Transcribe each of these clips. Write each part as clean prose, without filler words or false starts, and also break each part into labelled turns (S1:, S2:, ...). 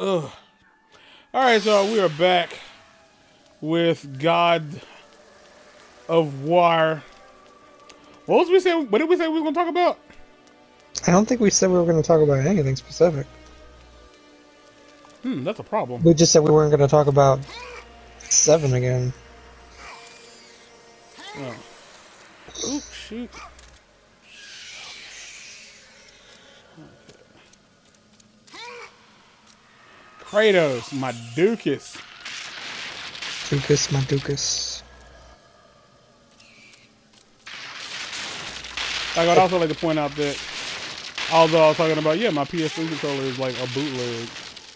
S1: Ugh. All right, y'all. We are back with God of War. What was we saying? What did we say we were going to talk about?
S2: I don't think we said we were going to talk about anything specific.
S1: That's a problem.
S2: We just said we weren't going to talk about 7 again.
S1: Oh. Oops, shoot. Kratos, my Dukas.
S2: Dukas, my Dukas.
S1: Like, I'd also like to point out that, although I was talking about, my PS3 controller is like a bootleg.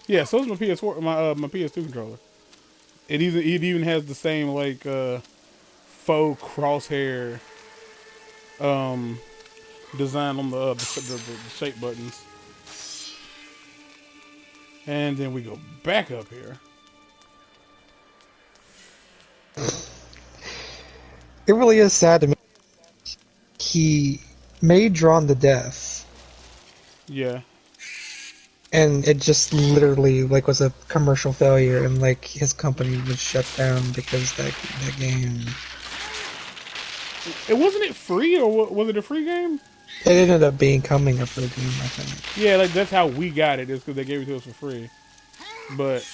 S1: Yeah, so is my PS4, my PS2 controller. It even has the same like faux crosshair design on the shape buttons. And then we go back up here.
S2: It really is sad to me. He made Drawn to Death.
S1: Yeah.
S2: And it just literally like was a commercial failure, and like his company was shut down because that game.
S1: It wasn't it free, or was it a free game?
S2: It ended up becoming a free game, I think.
S1: Yeah, like that's how we got it. Is because they gave it to us for free. But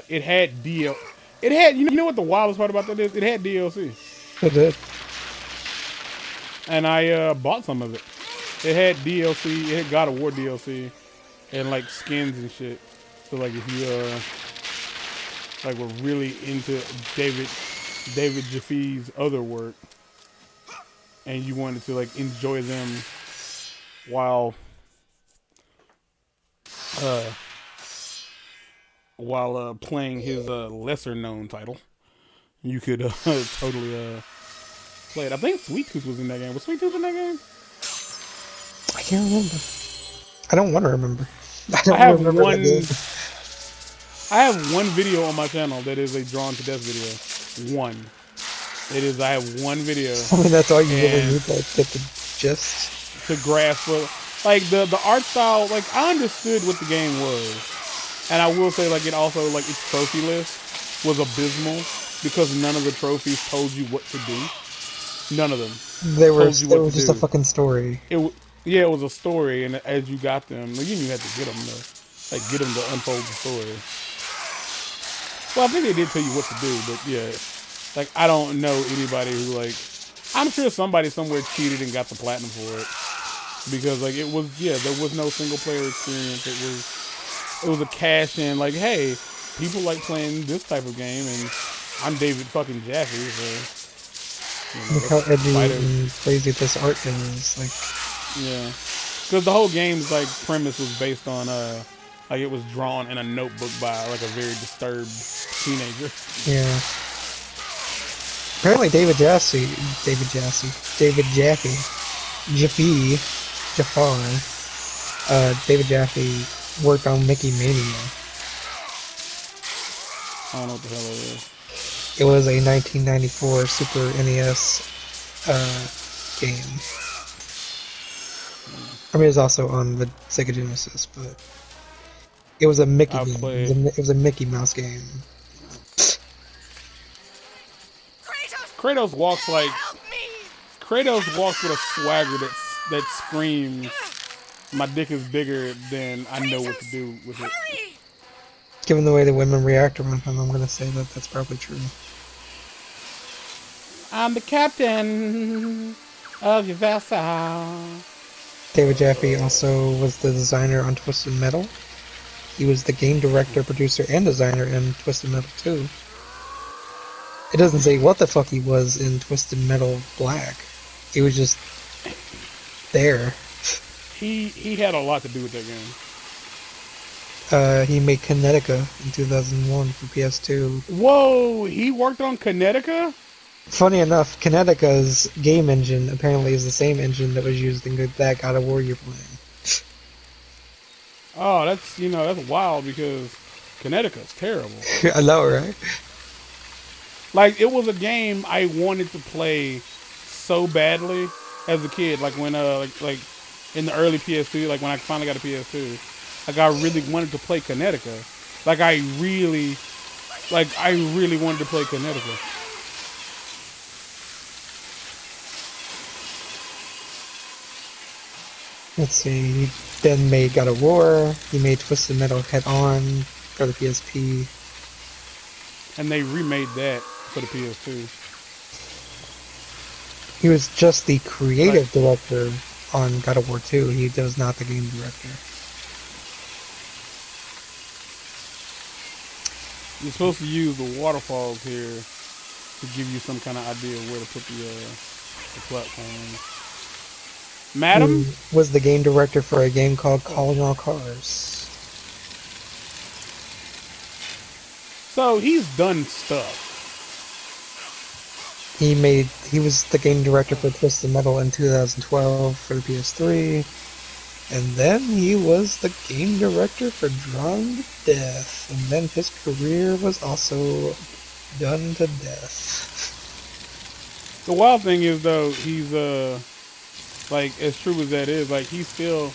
S1: it had DL. It had you know what the wildest part about that is? It had DLC.
S2: It did.
S1: And I bought some of it. It had DLC. It had God of War DLC, and like skins and shit. So like if you like were really into David Jaffe's other work, and you wanted to like enjoy them while playing his lesser known title, you could totally play it. I think Sweet Tooth was in that game. Was Sweet Tooth in that game?
S2: I can't remember. I don't want to remember.
S1: I have one video on my channel that is a Drawn to Death video. One. It is. I have one video.
S2: I mean, that's all you really need to get the gist.
S1: To grasp, like the art style. Like I understood what the game was, and I will say, like it also like its trophy list was abysmal because none of the trophies told you what to do. None of them.
S2: They were just a fucking story.
S1: It was a story, and as you got them, like, you had to get them to unfold the story. Well, I think they did tell you what to do, but yeah, like I don't know anybody who like. I'm sure somebody somewhere cheated and got the platinum for it because like it was there was no single player experience. It was a cash in like, hey, people like playing this type of game, and I'm David fucking Jaffe, so
S2: look how edgy and crazy this art is. Like,
S1: yeah, because the whole game's like premise was based on like it was drawn in a notebook by like a very disturbed teenager.
S2: Yeah. Apparently, David Jaffe, David Jaffe worked on Mickey Mania.
S1: I don't know what the hell it is.
S2: It was a 1994 Super NES game. I mean, it was also on the Sega Genesis, but it was a Mickey game. It was a Mickey Mouse game.
S1: Kratos walks with a swagger that screams, "My dick is bigger than I know what to do with it."
S2: Given the way the women react around him, I'm gonna say that that's probably true.
S1: I'm the captain of your vessel.
S2: David Jaffe also was the designer on Twisted Metal. He was the game director, producer, and designer in Twisted Metal 2. It doesn't say what the fuck he was in Twisted Metal Black. He was just there.
S1: He had a lot to do with that
S2: game. He made Kinetica in 2001 for PS2.
S1: Whoa, he worked on Kinetica?
S2: Funny enough, Kinetica's game engine apparently is the same engine that was used in that God of War you're playing.
S1: Oh, that's wild because Kinetica's terrible.
S2: I know, right?
S1: Like, it was a game I wanted to play so badly as a kid. Like when like in the early PS2, like when I finally got a PS2, Like I really wanted to play Connecticut. I really wanted to play Connecticut.
S2: Let's see. He then made God of War. He made Twisted Metal Head On for the PSP.
S1: And they remade that for the PS2.
S2: He was just the creative
S1: Like,
S2: director on God of War 2. He was not the game director.
S1: you're supposed to use the waterfalls here to give you some kind of idea of where to put the platform. Madam?
S2: He was the game director for a game called
S1: Oh.
S2: Calling All Cars.
S1: So he's done stuff.
S2: He was the game director for Twisted Metal in 2012 for the PS3. And then he was the game director for Drawn to Death. And then his career was also done to death.
S1: The wild thing is though, he's like as true as that is, like he's still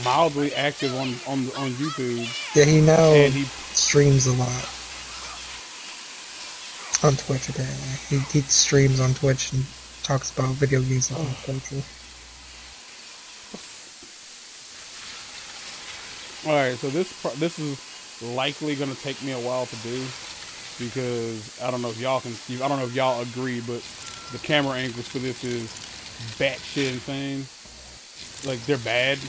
S1: mildly active on YouTube.
S2: Yeah, he now
S1: And he
S2: streams a lot. On Twitch, apparently. He streams on Twitch and talks about video games and pop culture.
S1: Alright, so this is likely gonna take me a while to do because I don't know if y'all agree, but the camera angles for this is batshit insane. Like they're bad.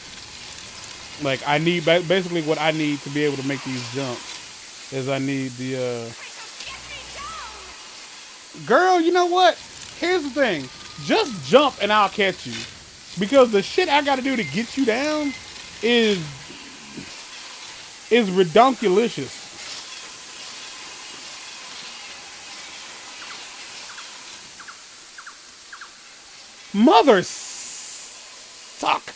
S1: Like I need basically what I need to be able to make these jumps is I need the girl, you know what? Here's the thing. Just jump and I'll catch you. Because the shit I gotta do to get you down is redonkulicious. Mother suck.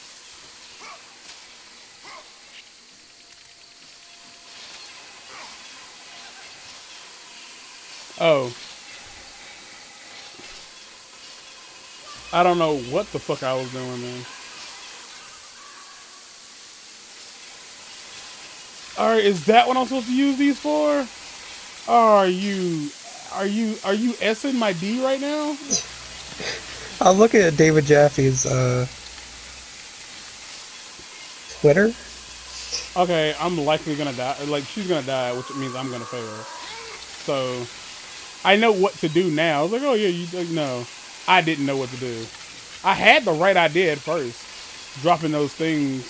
S1: Oh. I don't know what the fuck I was doing, man. Alright, is that what I'm supposed to use these for? Are you S-ing my D right now?
S2: I'm looking at David Jaffe's Twitter.
S1: Okay, I'm likely gonna die. Like, she's gonna die, which means I'm gonna fail. So, I know what to do now. I was like, oh yeah, no. I didn't know what to do. I had the right idea at first. Dropping those things.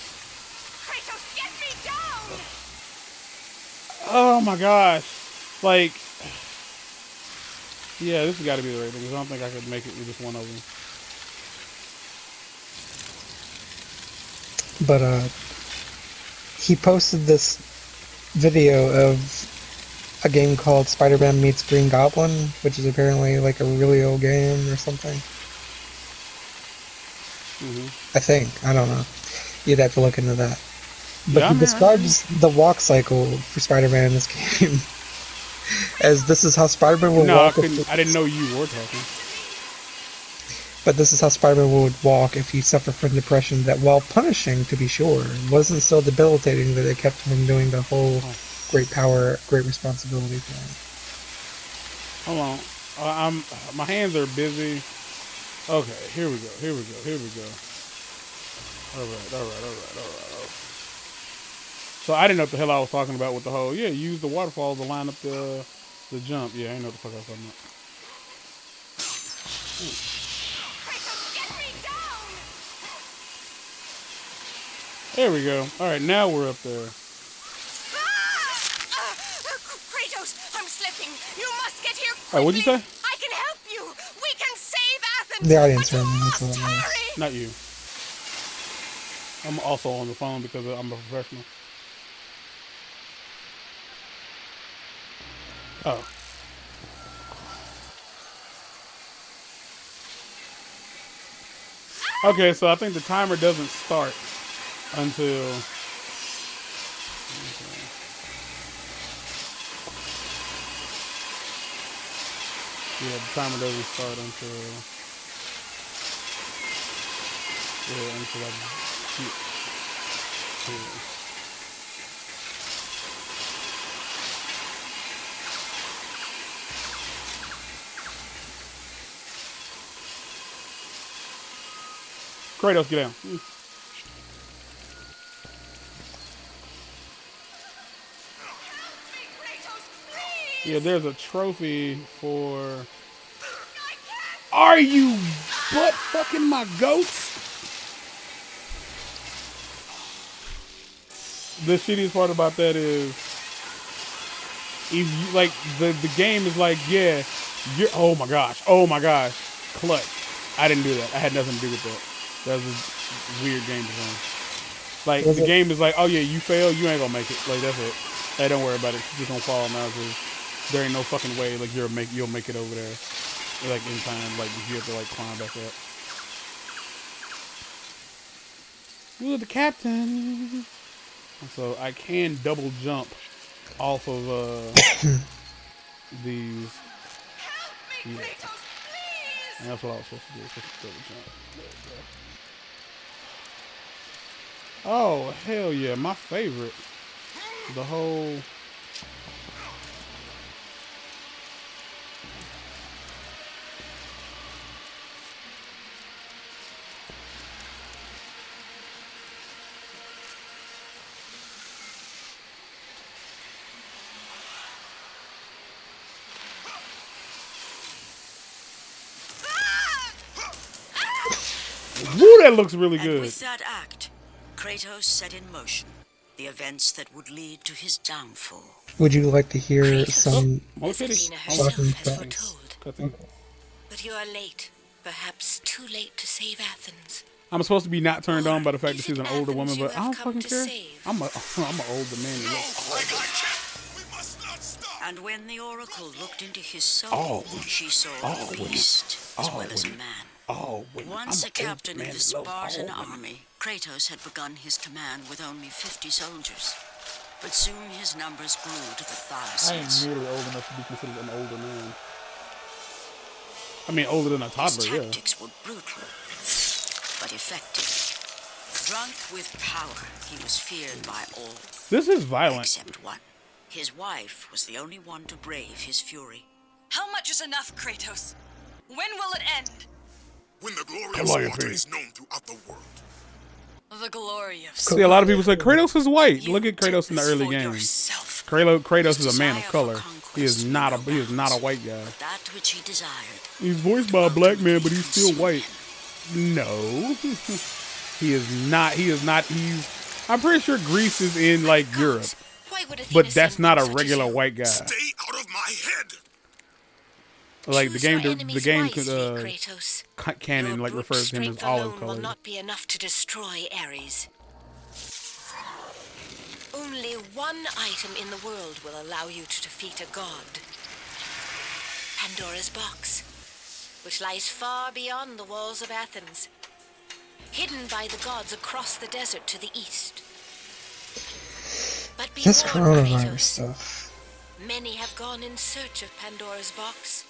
S3: Kratos, get me down!
S1: Oh my gosh. Like, yeah, this has got to be the right thing, because I don't think I could make it with just one of them.
S2: But he posted this video of a game called Spider-Man Meets Green Goblin, which is apparently like a really old game or something. I think. I don't know. You'd have to look into that. But
S1: Yeah,
S2: he describes the walk cycle for Spider-Man in this game as this is how Spider-Man would
S1: No,
S2: walk.
S1: I didn't know you were talking.
S2: But this is how Spider-Man would walk if he suffered from depression that, while punishing, to be sure, wasn't so debilitating that it kept him from doing the whole great power, great responsibility thing.
S1: Hold on. My hands are busy. Okay, here we go. Alright. So I didn't know what the hell I was talking about with the whole, yeah, use the waterfall to line up the jump. Yeah, I didn't know what the fuck I was talking about.
S3: Kratos, get me down!
S1: There we go. Alright, now we're up there.
S3: Kratos, I'm slipping. You must get here quickly.
S1: Alright, what'd you say?
S3: I can help you. We can save Athens.
S2: The audience
S3: But you
S2: room, that's
S3: must
S2: what it is.
S3: hurry.
S1: Not you. I'm also on the phone because I'm a professional. Oh. Okay, so I think the timer doesn't start until... Yeah, the timer doesn't start until... Yeah, until I get to... Kratos, get down. Yeah, there's a trophy for. Are you butt fucking my goats? The shittiest part about that is, if you like the game is like, yeah, you're. Oh my gosh, clutch. I didn't do that. I had nothing to do with that. That was a weird game design. Like the game is like, oh yeah, you fail, you ain't gonna make it. Like that's it. Hey, don't worry about it. You're just gonna fall now because there ain't no fucking way. Like you'll make it over there. Like in time. Like you have to like climb back up. You're the captain. So I can double jump off of these. Yeah. And that's what I was supposed to do. Supposed to double jump. There we go. Oh, hell yeah. My favorite. The whole... Woo, that looks really good.
S4: And with that act, Kratos set in motion the events that would lead to his downfall.
S2: Would you like to hear some
S4: As Athena
S2: talking
S4: herself has
S2: facts?
S4: foretold. But you are late. Perhaps too late to save Athens.
S1: I'm supposed to be not turned on by the fact that
S4: Is
S1: she's
S4: it
S1: an older
S4: Athens
S1: woman,
S4: you
S1: but I
S4: have
S1: don't
S4: come
S1: fucking
S4: to
S1: care.
S4: save?
S1: I'm an older man.
S4: And when the oracle looked into his soul, she saw a beast as well as a man. Once a captain in the Spartan army, Kratos had begun his command with only 50 soldiers. But soon his numbers grew to the thousands.
S1: I ain't nearly old enough to be considered an older man. I mean, older than a toddler,
S4: His tactics were brutal, but effective. Drunk with power, he was feared by all.
S1: This is violent.
S4: Except one. His wife was the only one to brave his fury.
S3: How much is enough, Kratos? When will it end?
S5: When the glory of Sparta is known throughout the world.
S3: The glory of
S1: See, a lot of people say Kratos is white. Look at Kratos in the early
S3: for
S1: games.
S3: yourself.
S1: Kratos is a man of color. He is not a white guy.
S4: That which he desired.
S1: He's voiced by a black man, but he's still white. No, he is not. I'm pretty sure Greece is in like Europe,
S3: Why would Athena
S1: but that's
S3: send
S1: not a
S3: men such as
S1: regular
S3: you?
S1: white guy.
S5: Stay out of my head!
S1: Like the
S3: Choose
S1: game,
S3: your
S1: the
S3: enemies
S1: game
S3: wisely, Kratos.
S1: canon
S3: Your
S1: like
S3: brute
S1: refers to him as
S3: strength
S1: olive
S3: alone will
S1: colored.
S3: not be enough to destroy Ares. Only one item in the world will allow you to defeat a god. Pandora's box, which lies far beyond the walls of Athens, hidden by the gods across the desert to the east. But be
S2: This
S3: warned,
S2: coronavirus
S3: Kratos.
S2: stuff.
S3: Many have gone in search of Pandora's box.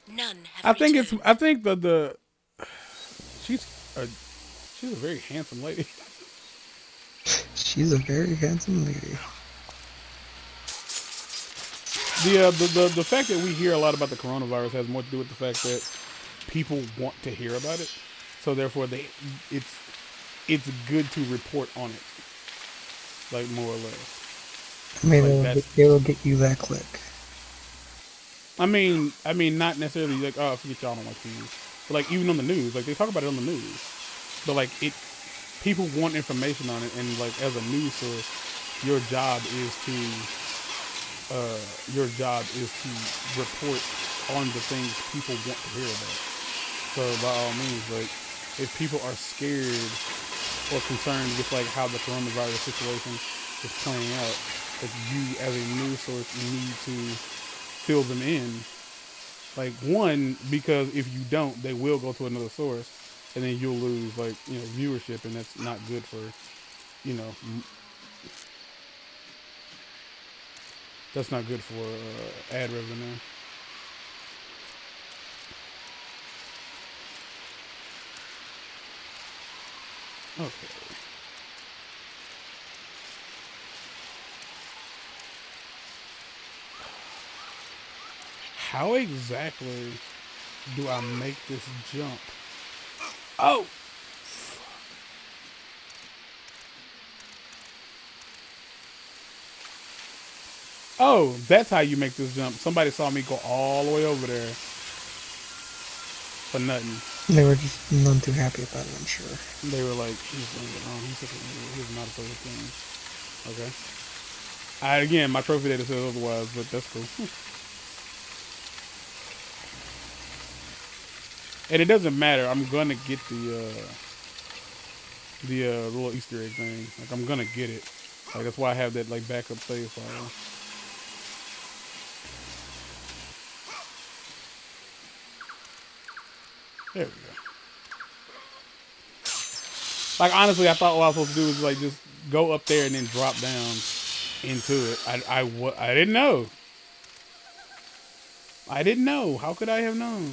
S3: None have
S1: I think
S3: returned.
S1: I think the she's a very handsome lady.
S2: She's a very handsome lady.
S1: The fact that we hear a lot about the coronavirus has more to do with the fact that people want to hear about it, so therefore it's good to report on it, like more or less.
S2: I mean,
S1: Like
S2: it'll get you that click.
S1: I mean, not necessarily like, oh, I forget y'all don't like TV, but like even on the news, like they talk about it on the news, but like people want information on it, and like as a news source, your job is to report on the things people want to hear about. So by all means, like if people are scared or concerned with like how the coronavirus situation is playing out, that you as a news source need to fill them in. Like one, because if you don't, they will go to another source, and then you'll lose like viewership, and that's not good for that's not good for ad revenue. Okay. How exactly do I make this jump? Oh! Oh, that's how you make this jump. Somebody saw me go all the way over there for nothing.
S2: They were just none too happy about it, I'm sure.
S1: They were like, he's doing it wrong. He's not supposed to thing. Okay. Again, my trophy data says otherwise, but that's cool. And it doesn't matter. I'm gonna get the little Easter egg thing. Like I'm gonna get it. Like that's why I have that like backup save file. There we go. Like honestly, I thought what I was supposed to do was like just go up there and then drop down into it. I didn't know. I didn't know. How could I have known?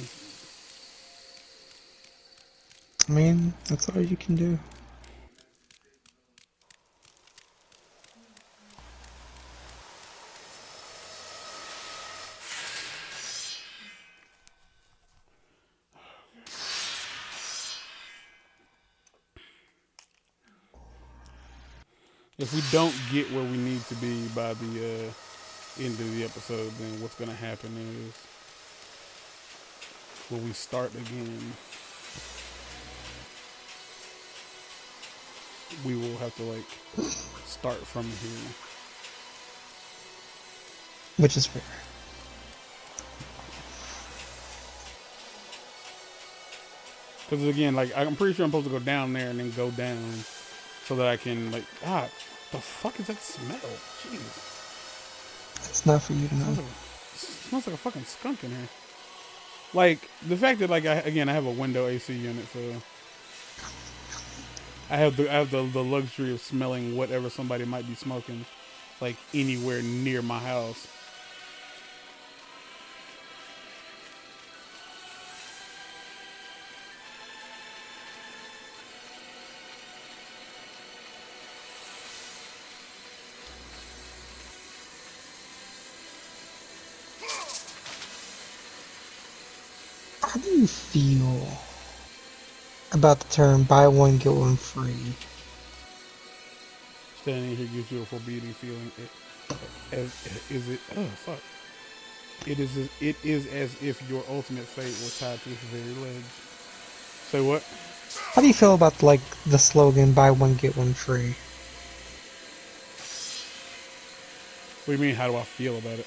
S2: I mean, that's all you can do.
S1: If we don't get where we need to be by the end of the episode, then what's going to happen is when we start again, we will have to like start from here.
S2: Which is fair.
S1: Because again, like I'm pretty sure I'm supposed to go down there and then go down so that I can like the fuck is that smell? Jeez.
S2: It's not for you to know.
S1: Smells like a fucking skunk in here. Like the fact that like I have a window AC unit, so I have the luxury of smelling whatever somebody might be smoking, like anywhere near my house.
S2: How do you feel about the term buy one, get one free?
S1: Standing here gives you a foreboding feeling. Is it? Oh fuck! It is as if your ultimate fate was tied to this very ledge. Say what?
S2: How do you feel about like the slogan buy one, get one free?
S1: What do you mean? How do I feel about it?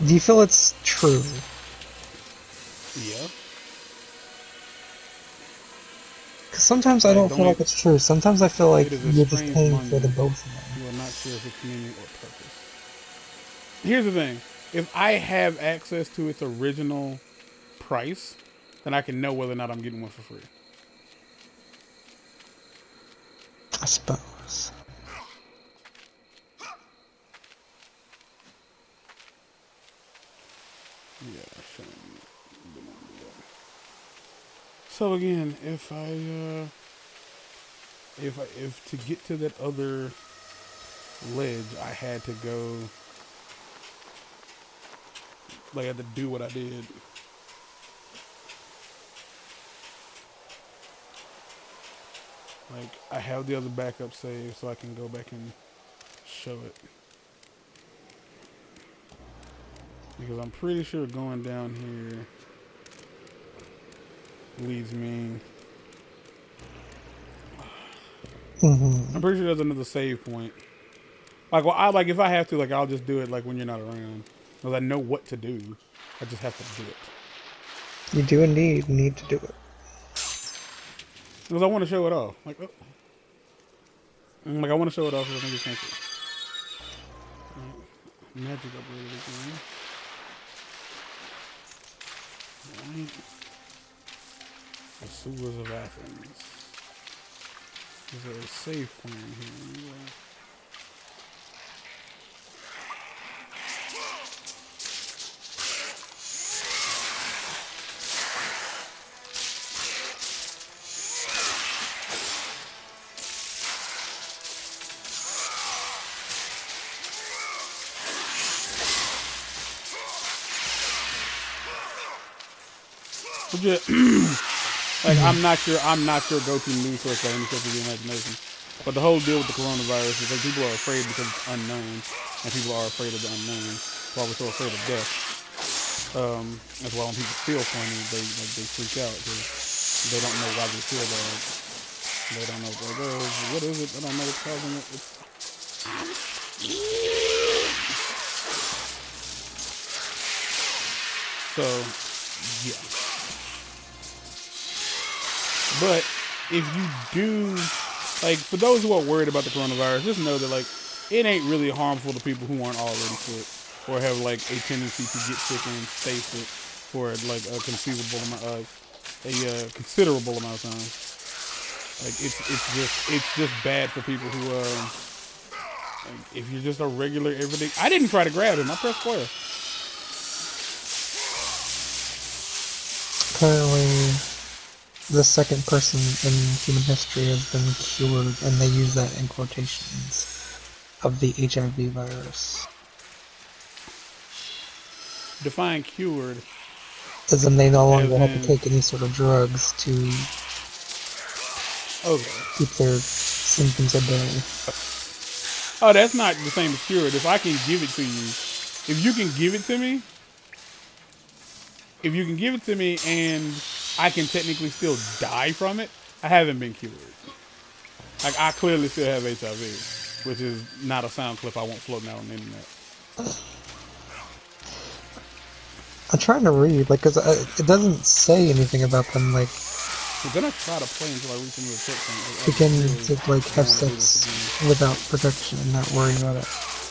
S2: Do you feel it's true?
S1: Yeah.
S2: Because sometimes I don't feel like it's true. Sometimes I feel like you're just paying
S1: monument.
S2: for the both of them.
S1: You are not sure if it's meaning or purpose. Here's the thing. If I have access to its original price, then I can know whether or not I'm getting one for free.
S2: I suppose.
S1: Yeah, I shouldn't do that. So again, if to get to that other ledge, I had to go, like I had to do what I did. Like I have the other backup save, so I can go back and show it. Because I'm pretty sure going down here leads me. I'm pretty sure there's another save point. Like, well, if I have to, like, I'll just do it like when you're not around, because I know what to do. I just have to do it.
S2: You do indeed need to do it.
S1: Because I want to show it off. Like I want to show it off because I think it's fancy. Magic upgraded again. Right. The sewers of Athens. Is there a save point in here? Like I'm not your go-to news source by any stretch of the imagination. But the whole deal with the coronavirus is like people are afraid because it's unknown. and people are afraid of the unknown. That's why we're so afraid of death. That's why when people feel funny, they freak out because they don't know why they feel bad. They don't know what is it. I don't know what's causing it. So yeah. But if you do, like, for those who are worried about the coronavirus, just know that, like, it ain't really harmful to people who aren't already sick or have, like, a tendency to get sick and stay sick for, like, a conceivable amount, considerable amount of time. Like, it's just bad for people who, like, if you're just a regular everyday. I didn't try to grab him. I pressed square.
S2: Apparently, the second person in human history has been cured, and they use that in quotations, of the HIV virus.
S1: Define cured.
S2: As in they no longer have to
S1: in-
S2: take any sort of drugs to
S1: Okay.
S2: keep their symptoms at bay.
S1: Oh, that's not the same as cured. If I can give it to you, if you can give it to me, and I can technically still die from it, I haven't been cured. Like, I clearly still have HIV, which is not a sound clip I want floating out on the internet.
S2: I'm trying to read, like, cause it doesn't say anything about them, like,
S1: I'm gonna try to play until I reach into the section.
S2: beginning to, like, have sex without protection and not worry about it.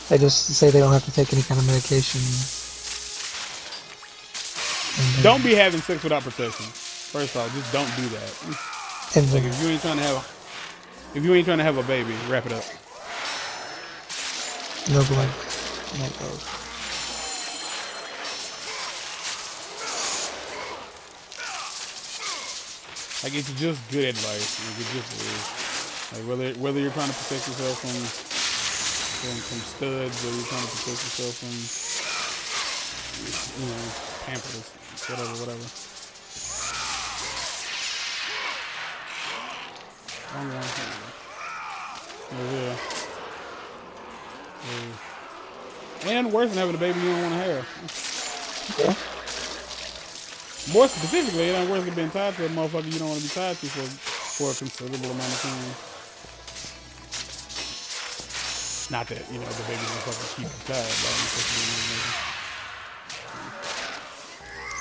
S2: They just say they don't have to take any kind of medication.
S1: Don't be having sex without protection. First off, just don't do that.
S2: And
S1: Like, if you ain't trying to have a baby, wrap it up.
S2: no blood. No blood.
S1: Like, it's just good advice. Like, it just is. Like, whether you're trying to protect yourself from studs, or you're trying to protect yourself from, pampers, whatever. And worse than having a baby you don't want to have.
S2: Yeah.
S1: More specifically, it ain't worse than being tied to a motherfucker you don't want to be tied to for a considerable amount of time. Not that, the baby will fucking keep you tied by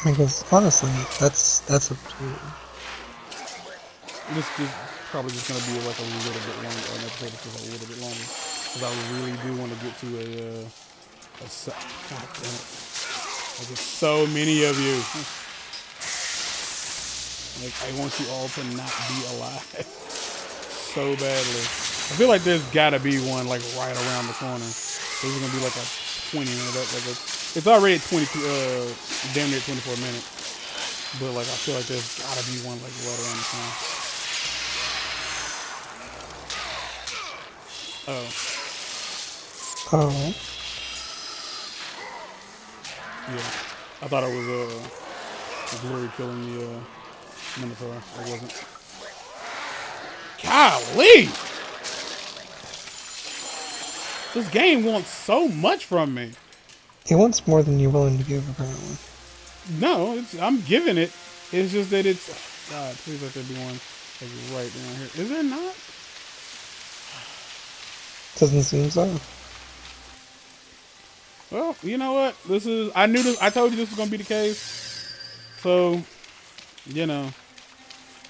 S2: Because honestly, that's up to you.
S1: This is probably just going to be like a little bit longer, an episode that's just a little bit longer. Because I really do want to get to God damn it. Like, there's so many of you. Like, I want you all to not be alive so badly. I feel like there's gotta be one, like, right around the corner. This is gonna be like a 20-minute, it's already at 22, damn near 24 minutes. But, like, I feel like there's gotta be one, like, right around the corner. Oh.
S2: Oh.
S1: Yeah. I thought it was, Glory killing the, Minotaur. It wasn't. Golly! This game wants so much from me.
S2: He wants more than you're willing to give, apparently.
S1: No, I'm giving it. It's just that it's... God, please let there be one, like, right down here. Is there not?
S2: Doesn't seem so.
S1: Well, you know what? I knew this. I told you this was going to be the case. So,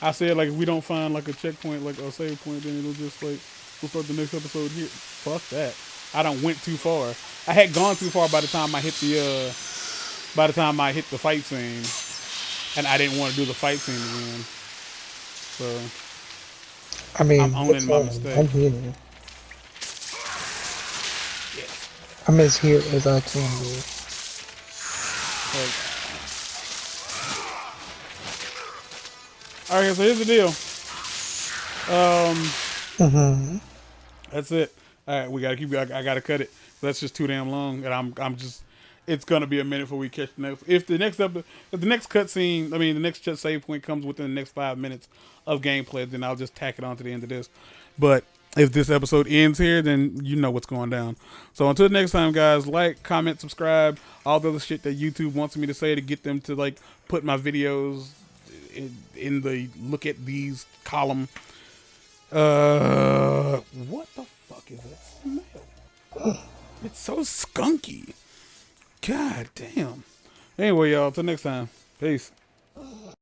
S1: I said, like, if we don't find, like, a checkpoint, like a save point, then it'll just, like, we'll start the next episode here. Fuck that. I done went too far. I had gone too far by the time I hit the fight scene. And I didn't want to do the fight scene again. So,
S2: I mean,
S1: I'm owning my mistake.
S2: I'm here.
S1: Yeah.
S2: I'm as here as I can be.
S1: Alright, so here's the deal. That's it. Alright, we gotta I gotta cut it. That's just too damn long, and I'm just. It's gonna be a minute before we catch the next. If the next cutscene, the next save point comes within the next 5 minutes of gameplay, then I'll just tack it on to the end of this. But If this episode ends here, then you know what's going down. So until next time, guys, like, comment, subscribe, all the other shit that YouTube wants me to say to get them to like put my videos in the look at these column. What the fuck is that smell? It's so skunky. God damn. Anyway, y'all, till next time. Peace.